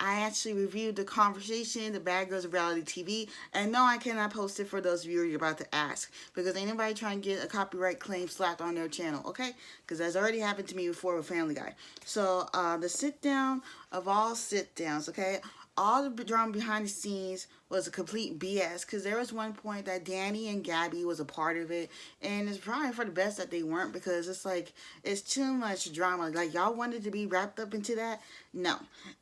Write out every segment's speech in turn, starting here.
I actually reviewed the conversation, the Bad Girls of Reality TV, and no, I cannot post it for those viewers you're about to ask, because ain't nobody trying to get a copyright claim slapped on their channel, okay? Because that's already happened to me before with Family Guy. So, the sit down of all sit downs, okay? All the drama behind the scenes was a complete BS, because there was one point that Danny and Gabby was a part of it, and it's probably for the best that they weren't, because it's like, it's too much drama. Like, y'all wanted to be wrapped up into that? No.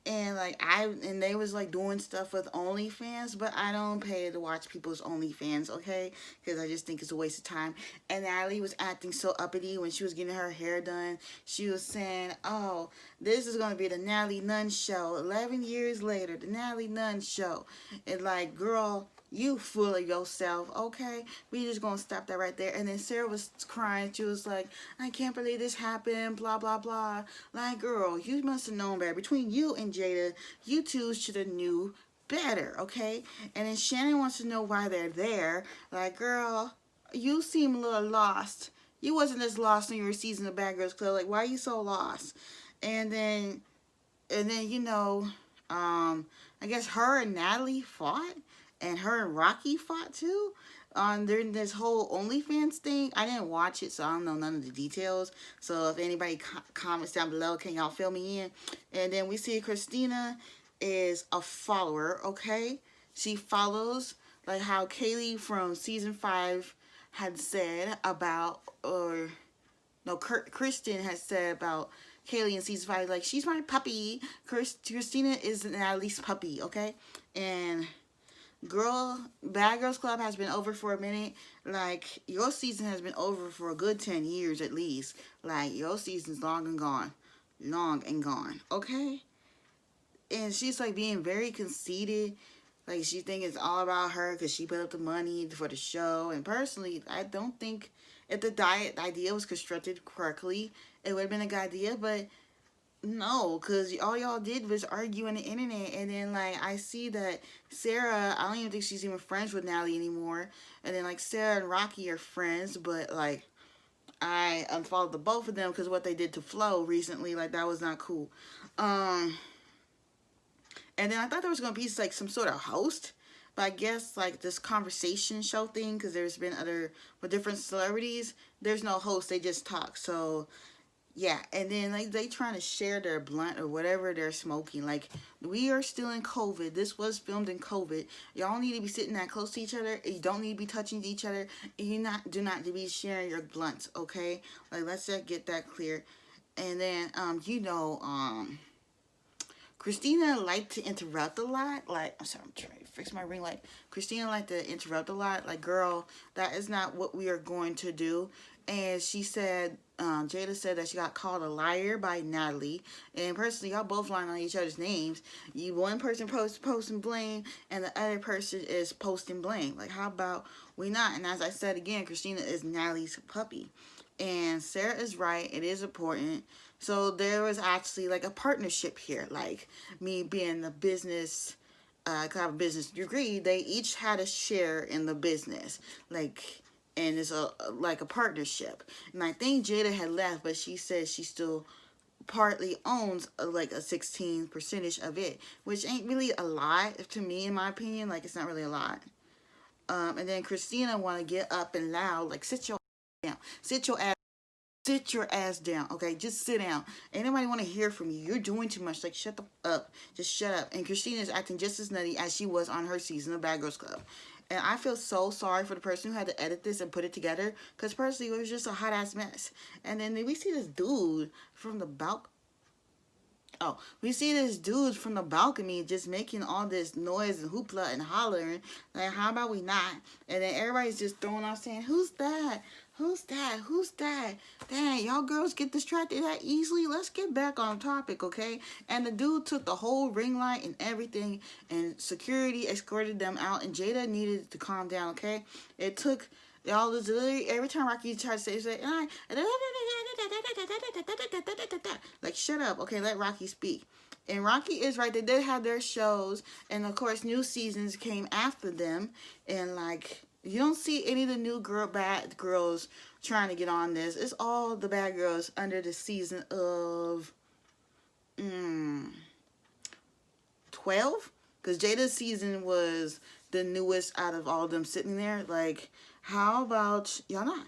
And like, and they was like doing stuff with OnlyFans, but I don't pay to watch people's OnlyFans, okay? Because I just think it's a waste of time. And Natalie was acting so uppity when she was getting her hair done. She was saying, oh, this is going to be the Natalie Nunn show. 11 years later, the Natalie Nunn show. And like, girl, you full of yourself, okay? We just gonna stop that right there. And then Sarah was crying. She was like, I can't believe this happened, blah, blah, blah. Like, girl, you must have known better. Between you and Jada, you two should have knew better, okay? And then Shannon wants to know why they're there. Like, girl, you seem a little lost. You wasn't as lost in your season of Bad Girls Club. Like, why are you so lost? And then, you know, I guess her and Natalie fought, and her and Rocky fought too. During this whole OnlyFans thing, I didn't watch it, so I don't know none of the details. So if anybody comments down below, can y'all fill me in? And then we see Christina is a follower, okay? She follows, like how Kaylee from season 5 had said about, or no, Kristen has said about Kaylee in season 5, like, she's my puppy. Christina is Natalie's puppy, okay? And girl, Bad Girls Club has been over for a minute. Like, your season has been over for a good 10 years at least. Like, your season's long and gone. Long and gone, okay? And she's like being very conceited. Like, she think it's all about her because she put up the money for the show. And personally, I don't think if the idea was constructed correctly, it would have been a good idea. But no, because all y'all did was argue on the internet. And then, like, I see that Sarah, I don't even think she's even friends with Natalie anymore. And then, like, Sarah and Rocky are friends. But, like, I unfollowed the both of them because what they did to Flo recently, like, that was not cool. And then I thought there was going to be, like, some sort of host. But I guess, like, this conversation show thing, because there's been other, with different celebrities, there's no host. They just talk. So, yeah. And then, like, they trying to share their blunt or whatever they're smoking. Like, we are still in COVID. This was filmed in COVID. Y'all need to be sitting that close to each other. You don't need to be touching each other. And you do not need to be sharing your blunts, okay? Like, let's just get that clear. And then, you know, Christina liked to interrupt a lot. Like, I'm sorry, I'm trying to fix my ring light. Christina liked to interrupt a lot. Like, girl, that is not what we are going to do. And she said, Jada said that she got called a liar by Natalie. And personally, y'all both lying on each other's names. One person posting blame, and the other person is posting blame. Like, how about we not? And as I said again, Christina is Natalie's puppy. And Sarah is right. It is important. So there was actually like a partnership here. Like, me being the business, I have a business degree. They each had a share in the business. Like, and it's like a partnership. And I think Jada had left, but she said she still partly owns like a 16% of it, which ain't really a lot to me, in my opinion. Like, it's not really a lot. And then Christina want to get up and loud, like, sit your down, sit your ass down, okay? Just sit down. Anybody want to hear from you? You're doing too much. Like, shut the up. Just shut up. And Christina is acting just as nutty as she was on her season of Bad Girls Club. And I feel so sorry for the person who had to edit this and put it together, because personally, it was just a hot ass mess. And then we see this dude from the balcony. Oh, we see this dude from the balcony just making all this noise and hoopla and hollering. Like, how about we not? And then everybody's just throwing off saying, who's that? Who's that? Who's that? Dang, y'all girls get distracted that easily? Let's get back on topic, okay? And the dude took the whole ring light and everything, and security escorted them out, and Jada needed to calm down, okay? It took all this, literally, every time Rocky tried to say, like, shut up, okay, let Rocky speak. And Rocky is right, they did have their shows, and of course new seasons came after them, and like, you don't see any of the new bad girls trying to get on this. It's all the bad girls under the season of 12, because Jada's season was the newest out of all of them sitting there. Like, how about y'all not?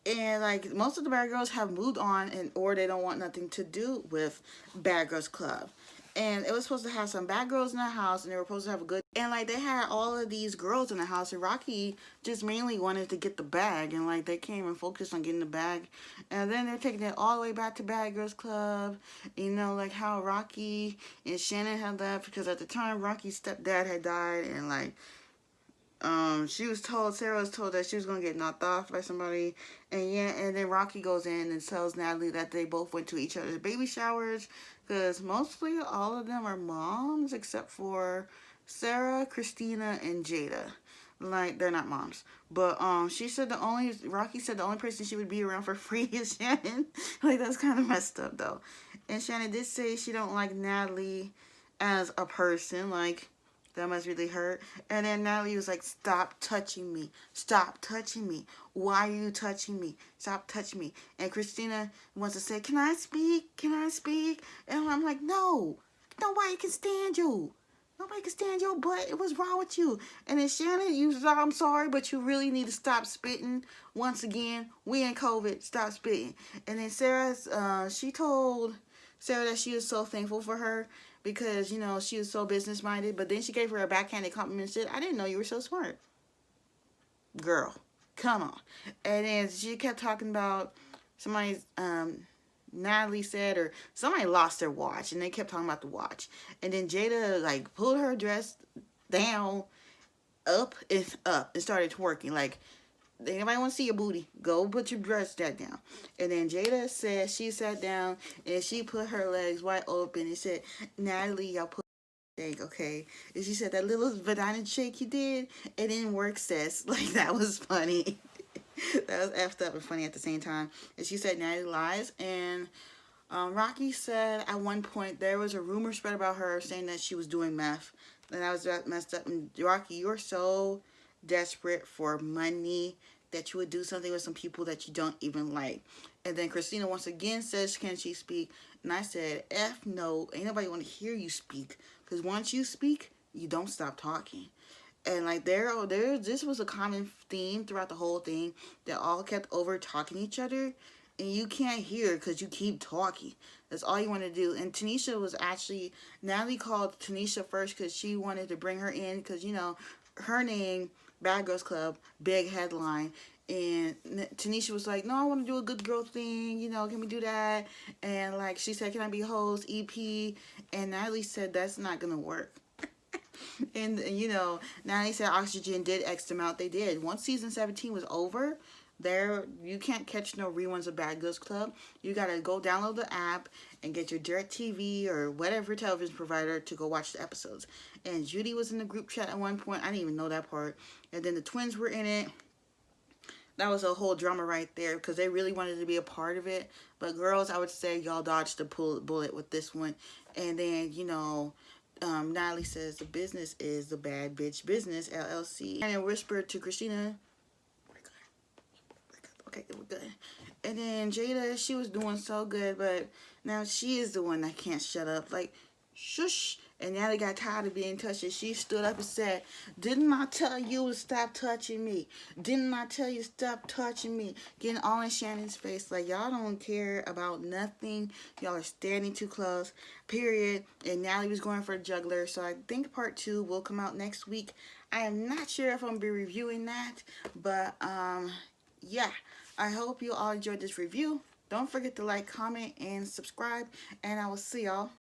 And like most of the bad girls have moved on, and or they don't want nothing to do with Bad Girls Club. And it was supposed to have some bad girls in the house, and they were supposed to have a good. And like they had all of these girls in the house, and Rocky just mainly wanted to get the bag, and like they came and focused on getting the bag, and then they're taking it all the way back to Bad Girls Club. You know, like how Rocky and Shannon had left because at the time Rocky's stepdad had died, and like Sarah was told that she was gonna get knocked off by somebody, and yeah, and then Rocky goes in and tells Natalie that they both went to each other's baby showers, because mostly all of them are moms except for Sarah, Christina, and Jada. Like they're not moms, but Rocky said the only person she would be around for free is Shannon. Like that's kind of messed up though. And Shannon did say she don't like Natalie as a person, like. That must really hurt. And then Natalie was like, stop touching me. Stop touching me. Why are you touching me? Stop touching me. And Christina wants to say, can I speak? Can I speak? And I'm like, no. Nobody can stand you. Nobody can stand your butt. What's wrong with you? And then Shannon, I'm sorry, but you really need to stop spitting. Once again, we in COVID. Stop spitting. And then Sarah, she told Sarah that she was so thankful for her because, you know, she was so business-minded. But then she gave her a backhanded compliment and said, I didn't know you were so smart. Girl, come on. And then she kept talking about somebody's, Natalie said, or somebody lost their watch. And they kept talking about the watch. And then Jada, like, pulled her dress down, up, and started twerking. Like, anybody want to see your booty? Go put your dress that down. And then Jada said she sat down and she put her legs wide open and said, Natalie, y'all put shake, okay? And she said that little vagina shake you did, it didn't work, sis. Like that was funny. That was effed up and funny at the same time. And she said Natalie lies. And Rocky said at one point there was a rumor spread about her saying that she was doing meth. And that was messed up. And Rocky, you're so desperate for money that you would do something with some people that you don't even like. And then Christina once again says, can she speak? And I said, F no, ain't nobody want to hear you speak. Because once you speak, you don't stop talking. And like this was a common theme throughout the whole thing, that all kept over talking each other. And you can't hear because you keep talking. That's all you want to do. And Tanisha was actually, Natalie called Tanisha first because she wanted to bring her in because, you know, her name, Bad Girls Club, big headline. And Tanisha was like, no, I want to do a good girl thing. You know, can we do that? And like she said, can I be host, EP? And Natalie said, that's not going to work. And, you know, Natalie said Oxygen did X them out. They did. Once season 17 was over, you can't catch no reruns of Bad Girls Club. You gotta go download the app and get your DirecTV or whatever television provider to go watch the episodes. And Judy was in the group chat at one point. I didn't even know that part. And then the twins were in it. That was a whole drama right there because they really wanted to be a part of it. But girls, I would say y'all dodged the bullet with this one. And then, you know, Natalie says the business is the Bad Bitch Business, LLC. And then whispered to Christina, okay, we're good. And then Jada, she was doing so good, but now she is the one that can't shut up. Like, shush. And now they got tired of being touched. And she stood up and said, didn't I tell you to stop touching me? Didn't I tell you to stop touching me? Getting all in Shannon's face. Like, y'all don't care about nothing. Y'all are standing too close. Period. And Natalie was going for a juggler. So I think part 2 will come out next week. I am not sure if I'm going to be reviewing that. But, yeah. I hope you all enjoyed this review. Don't forget to like, comment, and subscribe. And I will see y'all